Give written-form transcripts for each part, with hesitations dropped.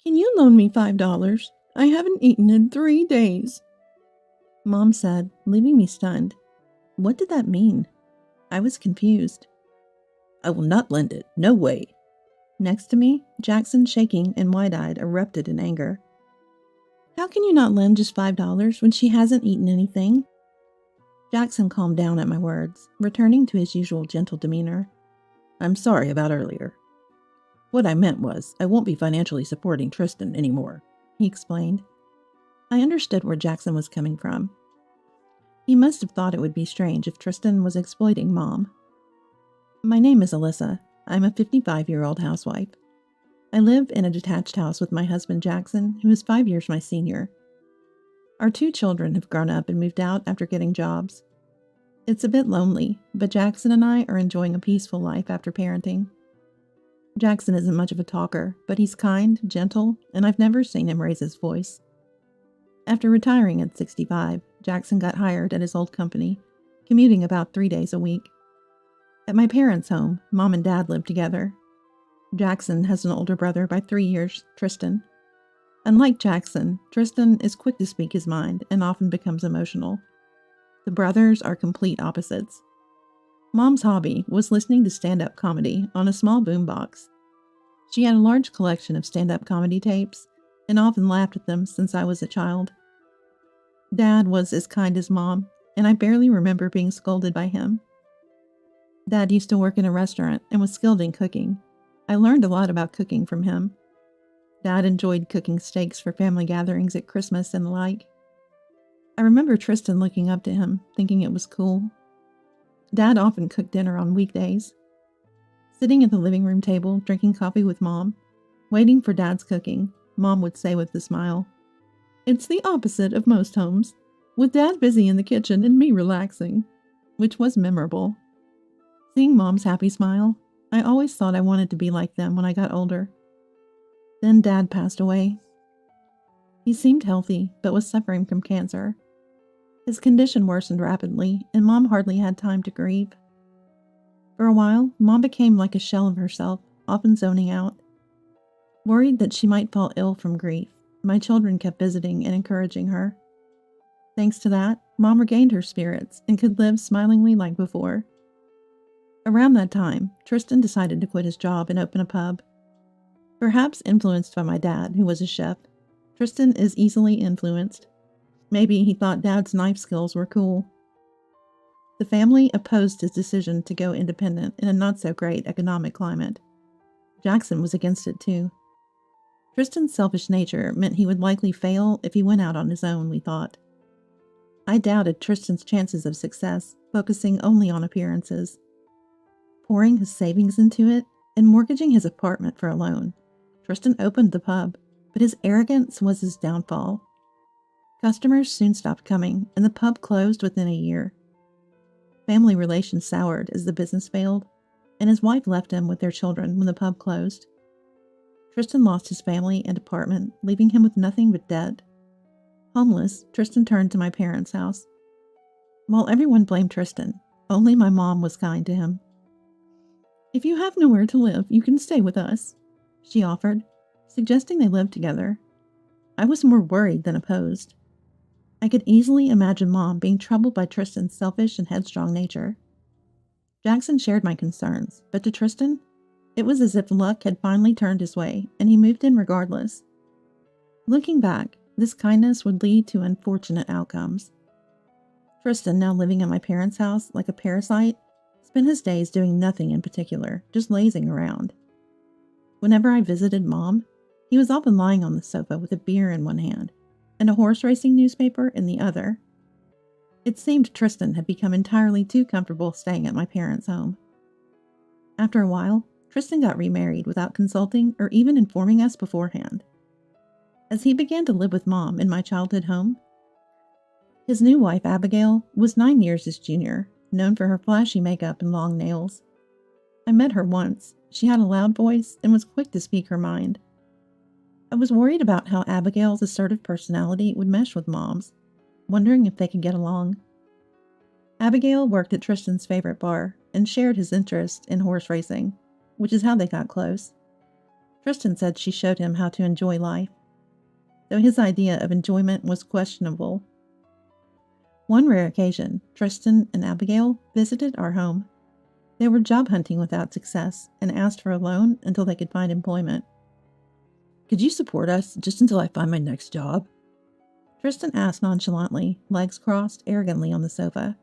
Can you loan me $5? I haven't eaten in 3 days. Mom said, leaving me stunned. What did that mean? I was confused. I will not lend it. No way. Next to me, Jackson, shaking and wide-eyed, erupted in anger. How can you not lend just $5 when she hasn't eaten anything? Jackson calmed down at my words, returning to his usual gentle demeanor. I'm sorry about earlier. What I meant was, I won't be financially supporting Tristan anymore, he explained. I understood where Jackson was coming from. He must have thought it would be strange if Tristan was exploiting Mom. My name is Alyssa. I'm a 55-year-old housewife. I live in a detached house with my husband Jackson, who is 5 years my senior. Our 2 children have grown up and moved out after getting jobs. It's a bit lonely, but Jackson and I are enjoying a peaceful life after parenting. Jackson isn't much of a talker, but he's kind, gentle, and I've never seen him raise his voice. After retiring at 65, Jackson got hired at his old company, commuting about 3 days a week. At my parents' home, Mom and Dad live together. Jackson has an older brother by 3 years, Tristan. Unlike Jackson, Tristan is quick to speak his mind and often becomes emotional. The brothers are complete opposites. Mom's hobby was listening to stand-up comedy on a small boombox. She had a large collection of stand-up comedy tapes and often laughed at them since I was a child. Dad was as kind as Mom, and I barely remember being scolded by him. Dad used to work in a restaurant and was skilled in cooking. I learned a lot about cooking from him. Dad enjoyed cooking steaks for family gatherings at Christmas and the like. I remember Tristan looking up to him, thinking it was cool. Dad often cooked dinner on weekdays. Sitting at the living room table, drinking coffee with Mom, waiting for Dad's cooking, Mom would say with a smile, "It's the opposite of most homes, with Dad busy in the kitchen and me relaxing," which was memorable. Seeing Mom's happy smile, I always thought I wanted to be like them when I got older. Then Dad passed away. He seemed healthy, but was suffering from cancer. His condition worsened rapidly, and Mom hardly had time to grieve. For a while, Mom became like a shell of herself, often zoning out. Worried that she might fall ill from grief, my children kept visiting and encouraging her. Thanks to that, Mom regained her spirits and could live smilingly like before. Around that time, Tristan decided to quit his job and open a pub. Perhaps influenced by my dad, who was a chef, Tristan is easily influenced. Maybe he thought Dad's knife skills were cool. The family opposed his decision to go independent in a not-so-great economic climate. Jackson was against it too. Tristan's selfish nature meant he would likely fail if he went out on his own, we thought. I doubted Tristan's chances of success, focusing only on appearances. Pouring his savings into it and mortgaging his apartment for a loan, Tristan opened the pub, but his arrogance was his downfall. Customers soon stopped coming, and the pub closed within a year. Family relations soured as the business failed, and his wife left him with their children when the pub closed. Tristan lost his family and apartment, leaving him with nothing but debt. Homeless, Tristan turned to my parents' house. While everyone blamed Tristan, only my mom was kind to him. "If you have nowhere to live, you can stay with us," she offered, suggesting they live together. I was more worried than opposed. I could easily imagine Mom being troubled by Tristan's selfish and headstrong nature. Jackson shared my concerns, but to Tristan, it was as if luck had finally turned his way, and he moved in regardless. Looking back, this kindness would lead to unfortunate outcomes. Tristan, now living at my parents' house like a parasite, spent his days doing nothing in particular, just lazing around. Whenever I visited Mom, he was often lying on the sofa with a beer in one hand and a horse racing newspaper in the other. It seemed Tristan had become entirely too comfortable staying at my parents' home. After a while, Tristan got remarried without consulting or even informing us beforehand. As he began to live with Mom in my childhood home, his new wife, Abigail, was 9 years his junior, known for her flashy makeup and long nails. I met her once. She had a loud voice and was quick to speak her mind. I was worried about how Abigail's assertive personality would mesh with Mom's, wondering if they could get along. Abigail worked at Tristan's favorite bar and shared his interest in horse racing, which is how they got close. Tristan said she showed him how to enjoy life, though his idea of enjoyment was questionable. One rare occasion, Tristan and Abigail visited our home. They were job hunting without success and asked for a loan until they could find employment. Could you support us just until I find my next job? Tristan asked nonchalantly, legs crossed arrogantly on the sofa.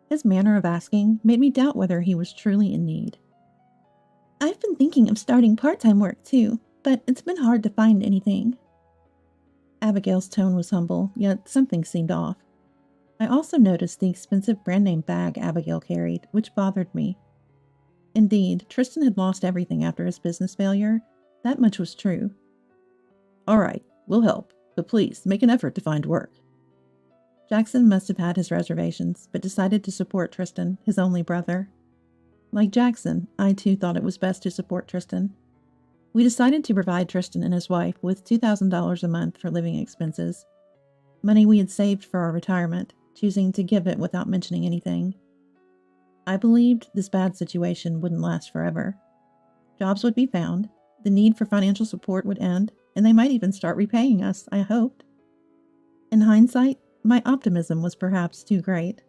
His manner of asking made me doubt whether he was truly in need. I've been thinking of starting part-time work too, but it's been hard to find anything. Abigail's tone was humble, yet something seemed off. I also noticed the expensive brand-name bag Abigail carried, which bothered me. Indeed, Tristan had lost everything after his business failure. That much was true. All right, we'll help, but please make an effort to find work. Jackson must have had his reservations, but decided to support Tristan, his only brother. Like Jackson, I too thought it was best to support Tristan. We decided to provide Tristan and his wife with $2,000 a month for living expenses, money we had saved for our retirement, choosing to give it without mentioning anything. I believed this bad situation wouldn't last forever. Jobs would be found, the need for financial support would end, and they might even start repaying us, I hoped. In hindsight, my optimism was perhaps too great.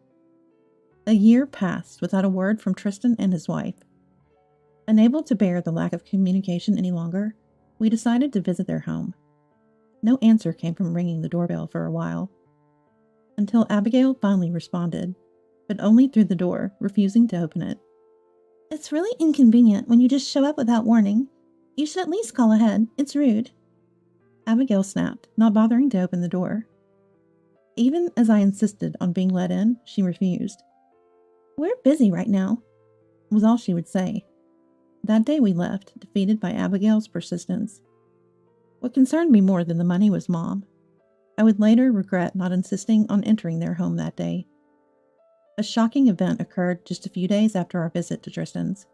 A year passed without a word from Tristan and his wife. Unable to bear the lack of communication any longer, we decided to visit their home. No answer came from ringing the doorbell for a while, until Abigail finally responded, but only through the door, refusing to open it. It's really inconvenient when you just show up without warning. You should at least call ahead. It's rude. Abigail snapped, not bothering to open the door. Even as I insisted on being let in, she refused. We're busy right now, was all she would say. That day we left, defeated by Abigail's persistence. What concerned me more than the money was Mom. I would later regret not insisting on entering their home that day. A shocking event occurred just a few days after our visit to Tristan's.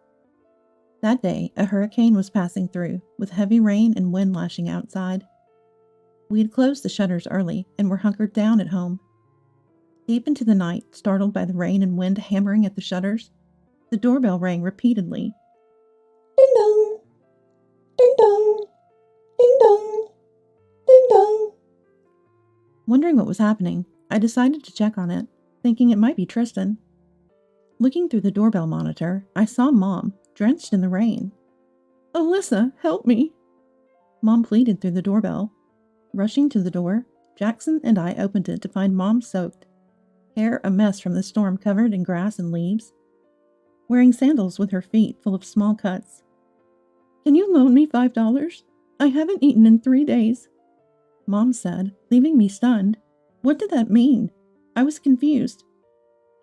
That day, a hurricane was passing through, with heavy rain and wind lashing outside. We had closed the shutters early and were hunkered down at home. Deep into the night, startled by the rain and wind hammering at the shutters, the doorbell rang repeatedly. Ding dong! Ding dong! Ding dong! Ding dong! Wondering what was happening, I decided to check on it, thinking it might be Tristan. Looking through the doorbell monitor, I saw Mom, drenched in the rain. Alyssa, help me! Mom pleaded through the doorbell. Rushing to the door, Jackson and I opened it to find Mom soaked, hair a mess from the storm covered in grass and leaves, wearing sandals with her feet full of small cuts. Can you loan me $5? I haven't eaten in 3 days, Mom said, leaving me stunned. What did that mean? I was confused.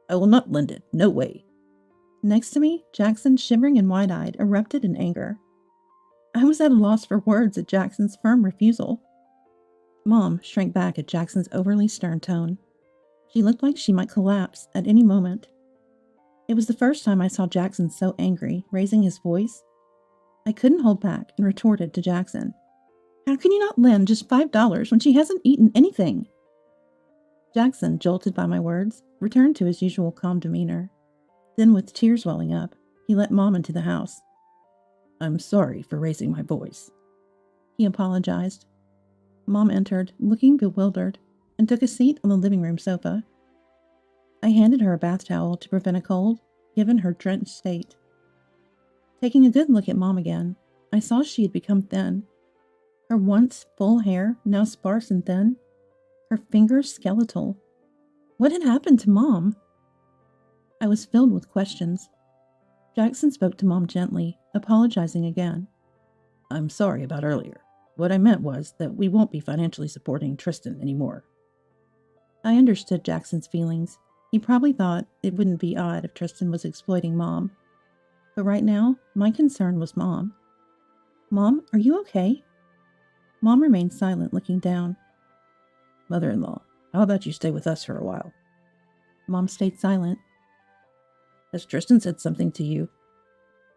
I will not lend it, no way. Next to me, Jackson, shivering and wide-eyed, erupted in anger. I was at a loss for words at Jackson's firm refusal. Mom shrank back at Jackson's overly stern tone. She looked like she might collapse at any moment. It was the first time I saw Jackson so angry, raising his voice. I couldn't hold back and retorted to Jackson. How can you not lend just $5 when she hasn't eaten anything? Jackson, jolted by my words, returned to his usual calm demeanor. Then, with tears welling up, he let Mom into the house. I'm sorry for raising my voice, he apologized. Mom entered, looking bewildered, and took a seat on the living room sofa. I handed her a bath towel to prevent a cold, given her drenched state. Taking a good look at Mom again, I saw she had become thin. Her once full hair, now sparse and thin. Her fingers skeletal. What had happened to Mom? I was filled with questions. Jackson spoke to Mom gently, apologizing again. I'm sorry about earlier. What I meant was that we won't be financially supporting Tristan anymore. I understood Jackson's feelings. He probably thought it wouldn't be odd if Tristan was exploiting Mom. But right now, my concern was Mom. Mom, are you okay? Mom remained silent, looking down. Mother-in-law, how about you stay with us for a while? Mom stayed silent. Has Tristan said something to you?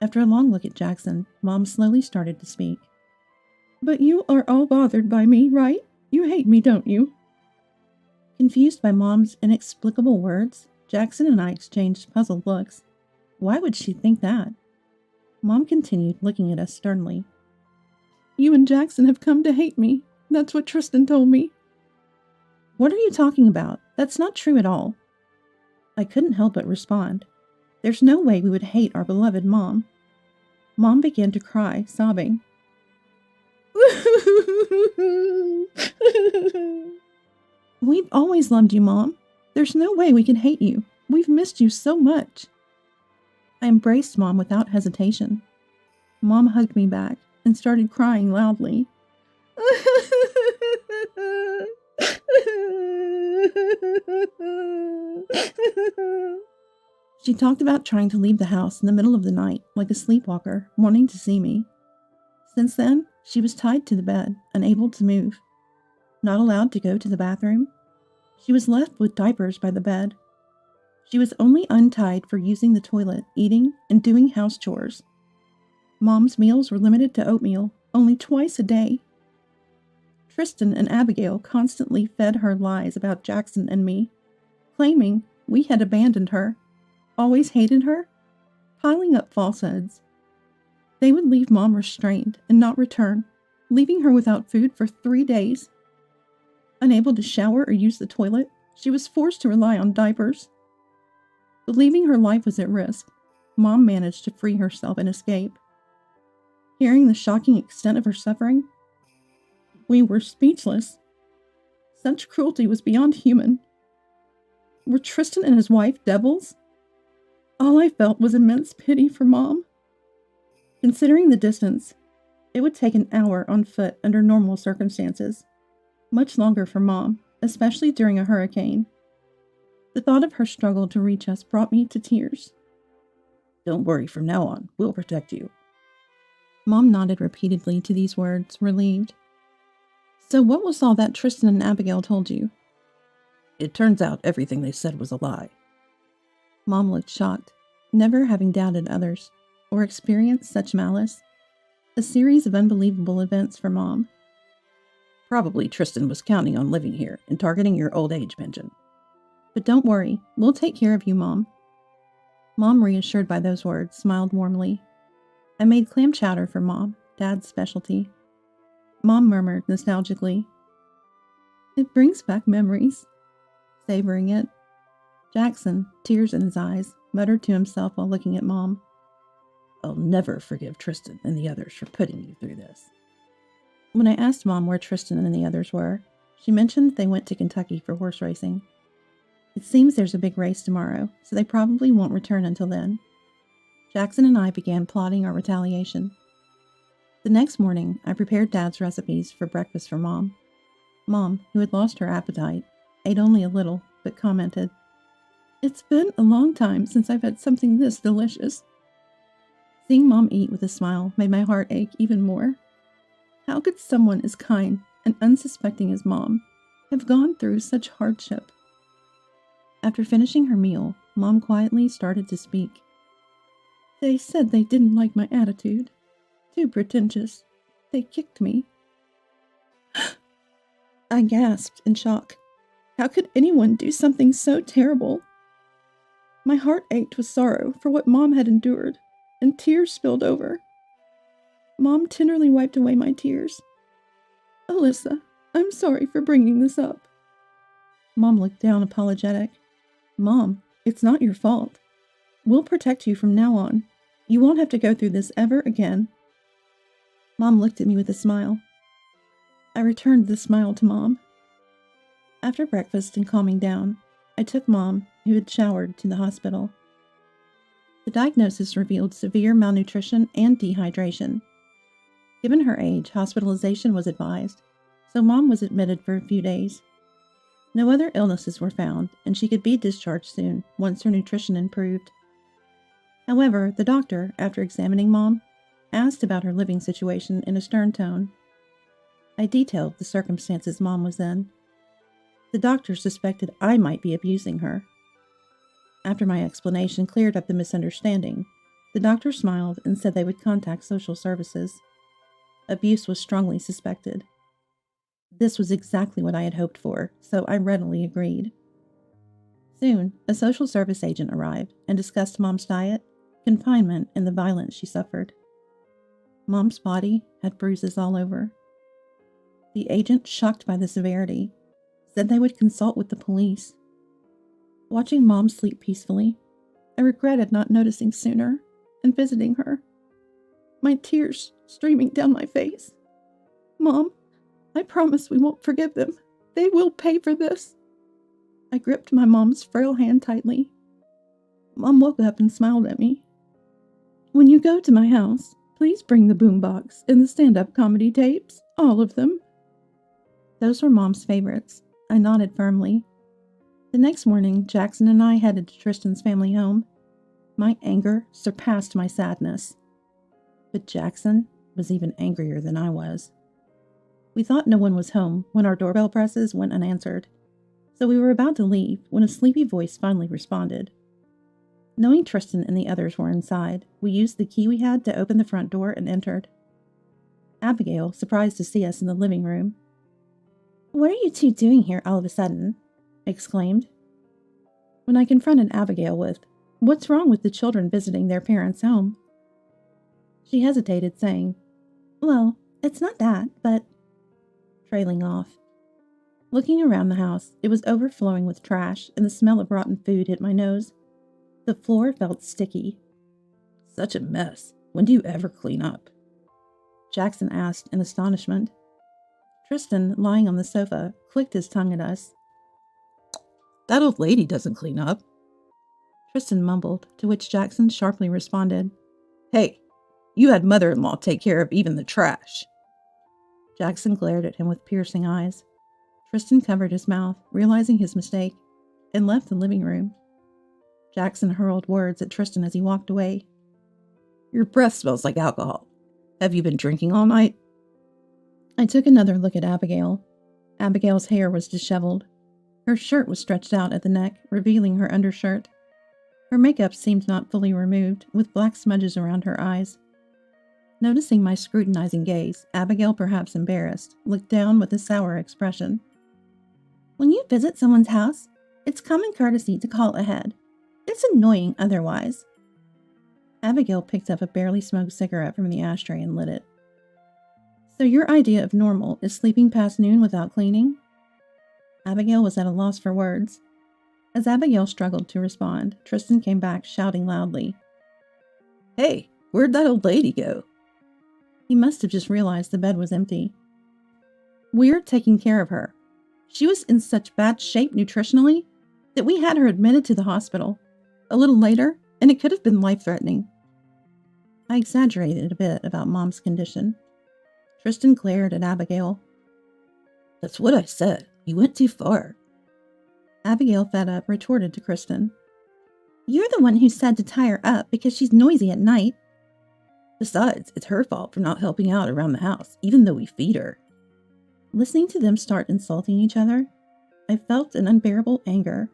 After a long look at Jackson, Mom slowly started to speak. But you are all bothered by me, right? You hate me, don't you? Confused by Mom's inexplicable words, Jackson and I exchanged puzzled looks. Why would she think that? Mom continued, looking at us sternly. You and Jackson have come to hate me. That's what Tristan told me. What are you talking about? That's not true at all. I couldn't help but respond. There's no way we would hate our beloved Mom. Mom began to cry, sobbing. We've always loved you, Mom. There's no way we can hate you. We've missed you so much. I embraced Mom without hesitation. Mom hugged me back and started crying loudly. She talked about trying to leave the house in the middle of the night like a sleepwalker, wanting to see me. Since then, she was tied to the bed, unable to move. Not allowed to go to the bathroom. She was left with diapers by the bed. She was only untied for using the toilet, eating, and doing house chores. Mom's meals were limited to oatmeal, only twice a day. Tristan and Abigail constantly fed her lies about Jackson and me, claiming we had abandoned her, always hated her, piling up falsehoods. They would leave Mom restrained and not return, leaving her without food for 3 days. Unable to shower or use the toilet, she was forced to rely on diapers. Believing her life was at risk, Mom managed to free herself and escape. Hearing the shocking extent of her suffering, we were speechless. Such cruelty was beyond human. Were Tristan and his wife devils? All I felt was immense pity for Mom. Considering the distance, it would take an hour on foot under normal circumstances. Much longer for Mom, especially during a hurricane. The thought of her struggle to reach us brought me to tears. Don't worry, from now on, we'll protect you. Mom nodded repeatedly to these words, relieved. So what was all that Tristan and Abigail told you? It turns out everything they said was a lie. Mom looked shocked, never having doubted others, or experienced such malice. A series of unbelievable events for Mom. Probably Tristan was counting on living here and targeting your old age pension. But don't worry, we'll take care of you, Mom. Mom, reassured by those words, smiled warmly. I made clam chowder for Mom, Dad's specialty. Mom murmured nostalgically. It brings back memories. Savoring it. Jackson, tears in his eyes, muttered to himself while looking at Mom. I'll never forgive Tristan and the others for putting you through this. When I asked Mom where Tristan and the others were, she mentioned they went to Kentucky for horse racing. It seems there's a big race tomorrow, so they probably won't return until then. Jackson and I began plotting our retaliation. The next morning, I prepared Dad's recipes for breakfast for Mom. Mom, who had lost her appetite, ate only a little, but commented, It's been a long time since I've had something this delicious. Seeing Mom eat with a smile made my heart ache even more. How could someone as kind and unsuspecting as Mom have gone through such hardship? After finishing her meal, Mom quietly started to speak. They said they didn't like my attitude. Too pretentious. They kicked me. I gasped in shock. How could anyone do something so terrible? My heart ached with sorrow for what Mom had endured, and tears spilled over. Mom tenderly wiped away my tears. Alyssa, I'm sorry for bringing this up. Mom looked down, apologetic. Mom, it's not your fault. We'll protect you from now on. You won't have to go through this ever again. Mom looked at me with a smile. I returned the smile to Mom. After breakfast and calming down, I took Mom, who had showered, to the hospital. The diagnosis revealed severe malnutrition and dehydration. Given her age, hospitalization was advised, so Mom was admitted for a few days. No other illnesses were found, and she could be discharged soon once her nutrition improved. However, the doctor, after examining Mom, asked about her living situation in a stern tone. I detailed the circumstances Mom was in. The doctor suspected I might be abusing her. After my explanation cleared up the misunderstanding, the doctor smiled and said they would contact social services. Abuse was strongly suspected. This was exactly what I had hoped for, so I readily agreed. Soon, a social service agent arrived and discussed Mom's diet, confinement, and the violence she suffered. Mom's body had bruises all over. The agent, shocked by the severity, said they would consult with the police. Watching Mom sleep peacefully, I regretted not noticing sooner and visiting her, my tears streaming down my face. Mom, I promise we won't forgive them. They will pay for this. I gripped my mom's frail hand tightly. Mom woke up and smiled at me. When you go to my house, please bring the boombox and the stand-up comedy tapes, all of them. Those were Mom's favorites. I nodded firmly. The next morning, Jackson and I headed to Tristan's family home. My anger surpassed my sadness. But Jackson was even angrier than I was. We thought no one was home when our doorbell presses went unanswered, so we were about to leave when a sleepy voice finally responded. Knowing Tristan and the others were inside, we used the key we had to open the front door and entered. Abigail, surprised to see us in the living room. "What are you two doing here all of a sudden?" exclaimed. When I confronted Abigail with, "What's wrong with the children visiting their parents' home?" she hesitated, saying, "Well, it's not that, but..." trailing off. Looking around the house, it was overflowing with trash, and the smell of rotten food hit my nose. The floor felt sticky. "Such a mess. When do you ever clean up?" Jackson asked in astonishment. Tristan, lying on the sofa, clicked his tongue at us. "That old lady doesn't clean up," Tristan mumbled, to which Jackson sharply responded, "Hey, you had mother-in-law take care of even the trash." Jackson glared at him with piercing eyes. Tristan covered his mouth, realizing his mistake, and left the living room. Jackson hurled words at Tristan as he walked away. "Your breath smells like alcohol. Have you been drinking all night?" I took another look at Abigail. Abigail's hair was disheveled. Her shirt was stretched out at the neck, revealing her undershirt. Her makeup seemed not fully removed, with black smudges around her eyes. Noticing my scrutinizing gaze, Abigail, perhaps embarrassed, looked down with a sour expression. "When you visit someone's house, it's common courtesy to call ahead. It's annoying otherwise." Abigail picked up a barely smoked cigarette from the ashtray and lit it. "So your idea of normal is sleeping past noon without cleaning?" Abigail was at a loss for words. As Abigail struggled to respond, Tristan came back shouting loudly, "Hey, where'd that old lady go?" He must have just realized the bed was empty. "We're taking care of her. She was in such bad shape nutritionally that we had her admitted to the hospital. A little later, and it could have been life-threatening." I exaggerated a bit about Mom's condition. Tristan glared at Abigail. "That's what I said. You went too far." Abigail, fed up, retorted to Tristan, "You're the one who said to tie her up because she's noisy at night." "Besides, it's her fault for not helping out around the house, even though we feed her." Listening to them start insulting each other, I felt an unbearable anger.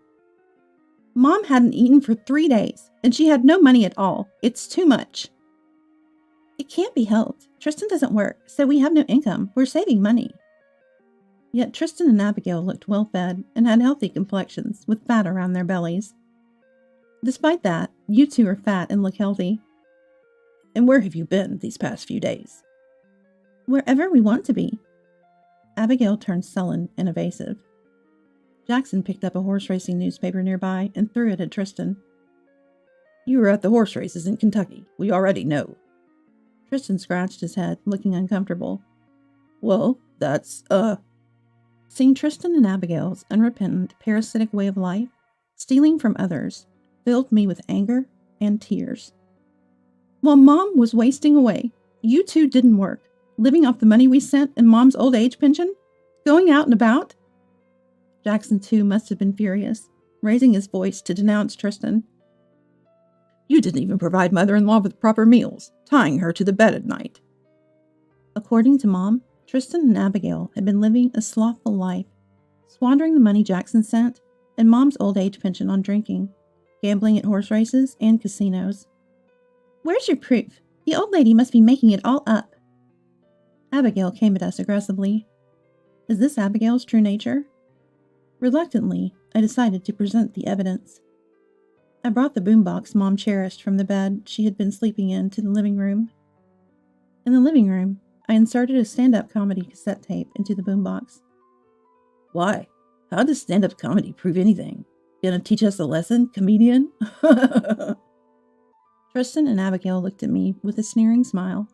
"Mom hadn't eaten for 3 days, and she had no money at all. It's too much." "It can't be helped. Tristan doesn't work, so we have no income. We're saving money." Yet Tristan and Abigail looked well-fed and had healthy complexions, with fat around their bellies. "Despite that, you two are fat and look healthy." "And where have you been these past few days?" "Wherever we want to be." Abigail turned sullen and evasive. Jackson picked up a horse racing newspaper nearby and threw it at Tristan. "You were at the horse races in Kentucky. We already know." Tristan scratched his head, looking uncomfortable. "Well, that's, Seeing Tristan and Abigail's unrepentant, parasitic way of life, stealing from others, filled me with anger and tears. While Mom was wasting away, you two didn't work, living off the money we sent and Mom's old age pension, going out and about. Jackson, too, must have been furious, raising his voice to denounce Tristan. "You didn't even provide mother-in-law with proper meals, tying her to the bed at night." According to Mom, Tristan and Abigail had been living a slothful life, squandering the money Jackson sent and Mom's old age pension on drinking, gambling at horse races and casinos. "Where's your proof? The old lady must be making it all up." Abigail came at us aggressively. Is this Abigail's true nature? Reluctantly, I decided to present the evidence. I brought the boombox Mom cherished from the bed she had been sleeping in to the living room. In the living room, I inserted a stand-up comedy cassette tape into the boombox. Why? How does stand-up comedy prove anything? Gonna teach us a lesson, comedian? Tristan and Abigail looked at me with a sneering smile.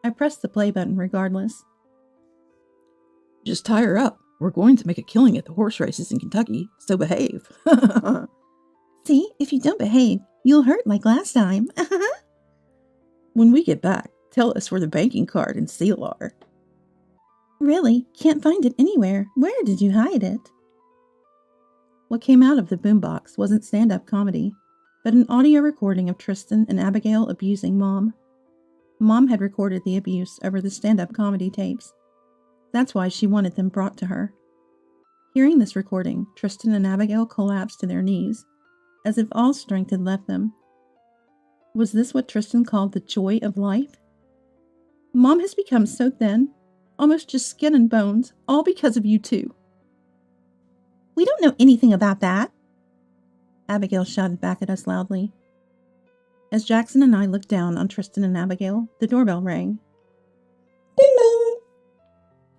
I pressed the play button regardless. Just tie her up. We're going to make a killing at the horse races in Kentucky, so behave. See, if you don't behave, you'll hurt like last time. When we get back, tell us where the banking card and seal are. Really? Can't find it anywhere. Where did you hide it? What came out of the boombox wasn't stand-up comedy, but an audio recording of Tristan and Abigail abusing Mom. Mom had recorded the abuse over the stand-up comedy tapes. That's why she wanted them brought to her. Hearing this recording, Tristan and Abigail collapsed to their knees, as if all strength had left them. Was this what Tristan called the joy of life? Mom has become so thin, almost just skin and bones, all because of you two. We don't know anything about that, Abigail shouted back at us loudly. As Jackson and I looked down on Tristan and Abigail, the doorbell rang. Ding dong!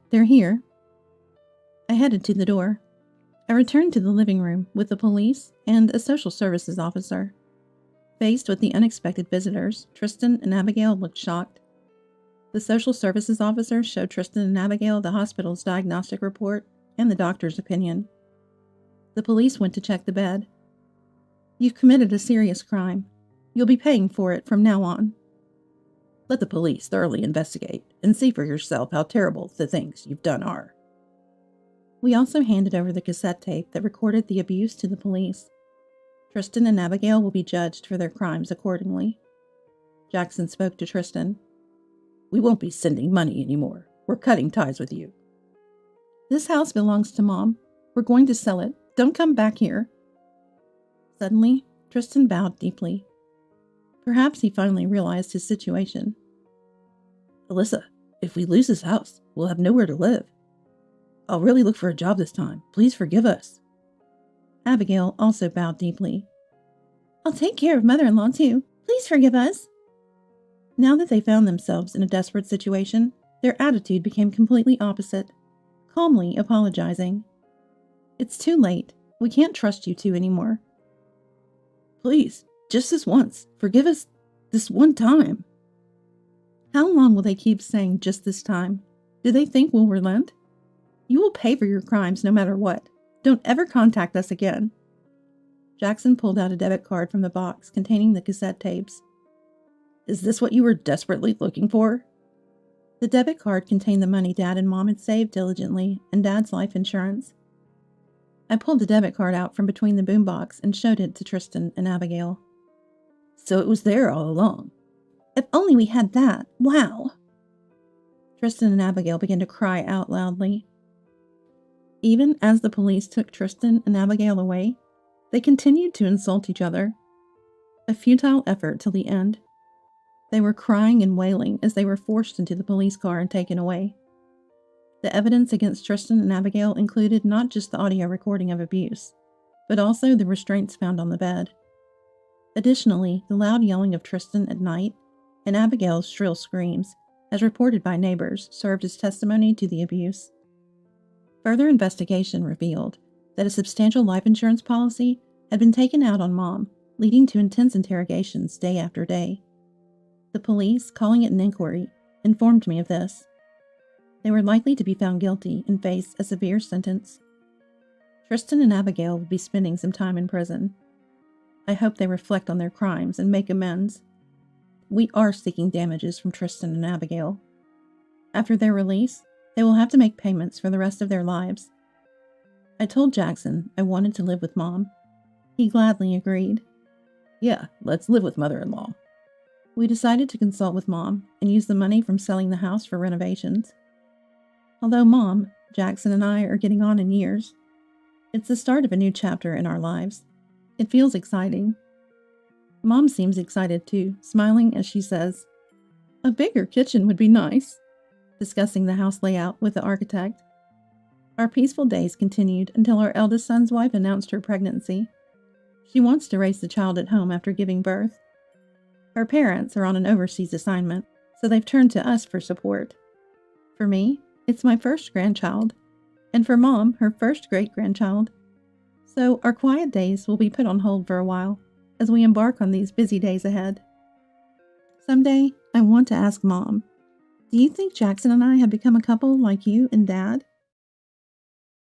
They're here. I headed to the door. I returned to the living room with the police and a social services officer. Faced with the unexpected visitors, Tristan and Abigail looked shocked. The social services officer showed Tristan and Abigail the hospital's diagnostic report and the doctor's opinion. The police went to check the bed. You've committed a serious crime. You'll be paying for it from now on. Let the police thoroughly investigate and see for yourself how terrible the things you've done are. We also handed over the cassette tape that recorded the abuse to the police. Tristan and Abigail will be judged for their crimes accordingly. Jackson spoke to Tristan. We won't be sending money anymore. We're cutting ties with you. This house belongs to Mom. We're going to sell it. Don't come back here. Suddenly, Tristan bowed deeply. Perhaps he finally realized his situation. Alyssa, if we lose this house, we'll have nowhere to live. I'll really look for a job this time. Please forgive us. Abigail also bowed deeply. I'll take care of Mother-in-law too. Please forgive us. Now that they found themselves in a desperate situation, their attitude became completely opposite, calmly apologizing. It's too late. We can't trust you two anymore. Please, just this once. Forgive us this one time. How long will they keep saying just this time? Do they think we'll relent? You will pay for your crimes no matter what. Don't ever contact us again. Jackson pulled out a debit card from the box containing the cassette tapes. Is this what you were desperately looking for? The debit card contained the money Dad and Mom had saved diligently and Dad's life insurance. I pulled the debit card out from between the boombox and showed it to Tristan and Abigail. So it was there all along. If only we had that. Wow. Tristan and Abigail began to cry out loudly. Even as the police took Tristan and Abigail away, they continued to insult each other. A futile effort till the end. They were crying and wailing as they were forced into the police car and taken away. The evidence against Tristan and Abigail included not just the audio recording of abuse, but also the restraints found on the bed. Additionally, the loud yelling of Tristan at night and Abigail's shrill screams, as reported by neighbors, served as testimony to the abuse. Further investigation revealed that a substantial life insurance policy had been taken out on Mom, leading to intense interrogations day after day. The police, calling it an inquiry, informed me of this. They were likely to be found guilty and face a severe sentence. Tristan and Abigail will be spending some time in prison. I hope they reflect on their crimes and make amends. We are seeking damages from Tristan and Abigail. After their release, they will have to make payments for the rest of their lives. I told Jackson I wanted to live with Mom. He gladly agreed. Yeah, let's live with Mother-in-law. We decided to consult with Mom and use the money from selling the house for renovations. Although Mom, Jackson, and I are getting on in years, it's the start of a new chapter in our lives. It feels exciting. Mom seems excited too, smiling as she says, "A bigger kitchen would be nice," discussing the house layout with the architect. Our peaceful days continued until our eldest son's wife announced her pregnancy. She wants to raise the child at home after giving birth. Her parents are on an overseas assignment, so they've turned to us for support. For me, it's my first grandchild, and for Mom, her first great-grandchild. So our quiet days will be put on hold for a while as we embark on these busy days ahead. Someday, I want to ask Mom, do you think Jackson and I have become a couple like you and Dad?